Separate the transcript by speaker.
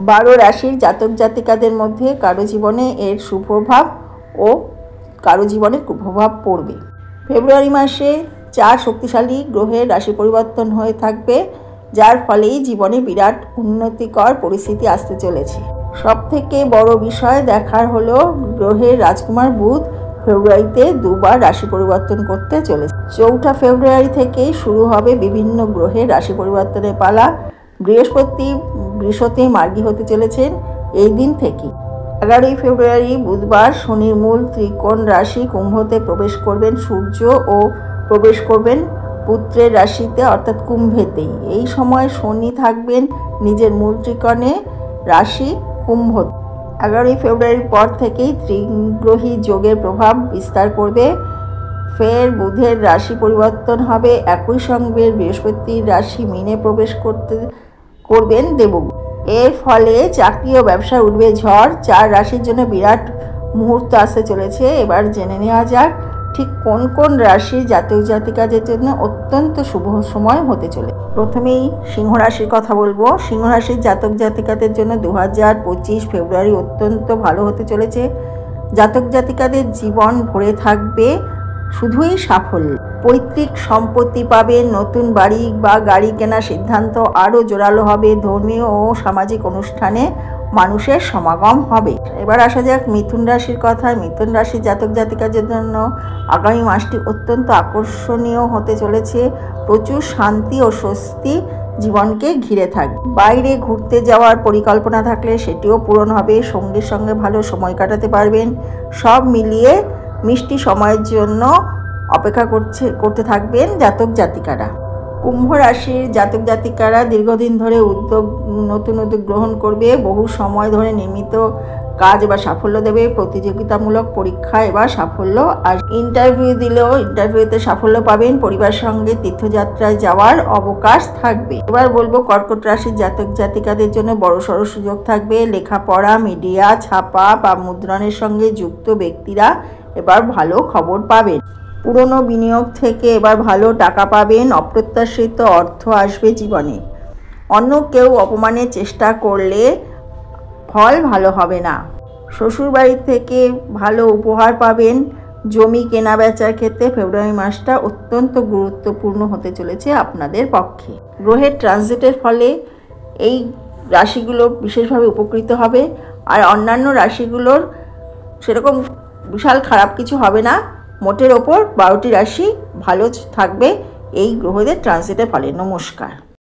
Speaker 1: 12 রাশির জাতক জাতিকাদের মধ্যে কারো জীবনে এর সুপ্রভাব ও কারো জীবনে কুপ্রভাব পড়বে। ফেব্রুয়ারি মাসে 4 শক্তিশালী গ্রহের রাশি পরিবর্তন হয়ে থাকবে, যার ফলেই জীবনে বিরাট উন্নতিকর পরিস্থিতি আসতে চলেছে। সবথেকে বড় বিষয় দেখার হলো গ্রহের রাজকুমার বুধ ফেব্রুয়ারিতে 2 বার রাশি পরিবর্তন করতে চলেছে। 4 ফেব্রুয়ারি থেকেই শুরু হবে বিভিন্ন গ্রহের রাশি পরিবর্তনের পালা। বৃহস্পতি বৃষতে মার্গী হতে চলেছেন এই দিন থেকেই। 11 ফেব্রুয়ারি বুধবার শনির মূল ত্রিকোণ রাশি কুম্ভতে প্রবেশ করবেন সূর্য ও প্রবেশ করবেন পুত্রের রাশিতে অর্থাৎ কুম্ভেতেই। এই সময় শনি থাকবেন নিজের মূল ত্রিকোণে রাশি কুম্ভ। 11 ফেব্রুয়ারির পর থেকেই ত্রিগ্রহী যোগের প্রভাব বিস্তার করবে। ফের বুধের রাশি পরিবর্তন হবে, একই সঙ্গে বৃহস্পতির রাশি মীনে প্রবেশ করবেন দেবগুরু। এর ফলে চাকরি ও ব্যবসায় উঠবে ঝড়। 4 রাশির জন্য বিরাট মুহূর্ত আসতে চলেছে। এবার জেনে নেওয়া যাক ঠিক কোন কোন রাশির জাতক জাতিকাদের জন্য অত্যন্ত শুভ সময় হতে চলে। প্রথমেই সিংহ রাশির কথা বলবো। সিংহ রাশির জাতক জাতিকাদের জন্য 2025 ফেব্রুয়ারি অত্যন্ত ভালো হতে চলেছে। জাতক জাতিকাদের জীবন ভরে থাকবে শুধুই সাফল্য। পৈতৃক সম্পত্তি পাবেন, নতুন বাড়ি বা গাড়ি কেনার সিদ্ধান্ত আরও জোরালো হবে, ধর্মীয় ও সামাজিক অনুষ্ঠানে মানুষের সমাগম হবে। এবার আসা যাক মিথুন রাশির কথা। মিথুন রাশির জাতক জাতিকাদের জন্য আগামী মাসটি অত্যন্ত আকর্ষণীয় হতে চলেছে। প্রচুর শান্তি ও স্বস্তি জীবনকে ঘিরে থাকবে। বাইরে ঘুরতে যাওয়ার পরিকল্পনা থাকলে সেটিও পূরণ হবে। সঙ্গীর সঙ্গে ভালো সময় কাটাতে পারবেন। সব মিলিয়ে মিষ্টি সময়ের জন্য অপেক্ষা করতে থাকবেন জাতক জাতিকারা। কুম্ভ রাশির জাতক জাতিকারা দীর্ঘদিন ধরে নতুন উদ্যোগ গ্রহণ করবে। বহু সময় ধরে নিয়মিত কাজ এবার সাফল্য দেবে। প্রতিযোগিতামূলক পরীক্ষা এবার সাফল্য আর ইন্টারভিউ দিলেও ইন্টারভিউতে সাফল্য পাবেন। পরিবারের সঙ্গে তীর্থযাত্রায় যাওয়ার অবকাশ থাকবে। এবার বলবো কর্কট রাশির জাতক জাতিকাদের জন্য বড়সড় সুযোগ থাকবে। লেখাপড়া, মিডিয়া, ছাপা বা মুদ্রণের সঙ্গে যুক্ত ব্যক্তিরা এবার ভালো খবর পাবেন। পুরনো বিনিয়োগ থেকে এবার ভালো টাকা পাবেন। অপ্রত্যাশিত অর্থ আসবে জীবনে। অন্য কেউ অপমানের চেষ্টা করলে ফল ভালো হবে না। শ্বশুরবাড়ি থেকে ভালো উপহার পাবেন। জমি কেনা বেচার ক্ষেত্রে ফেব্রুয়ারি মাসটা অত্যন্ত গুরুত্বপূর্ণ হতে চলেছে আপনাদের পক্ষে। গ্রহের ট্রানজিটের ফলে এই রাশিগুলো বিশেষভাবে উপকৃত হবে, আর অন্যান্য রাশিগুলোর সেরকম বিশাল খারাপ কিছু হবে না। মোটের ওপর 12টি রাশি ভালো থাকবে এই গ্রহদের ট্রানজিটের ফলে। নমস্কার।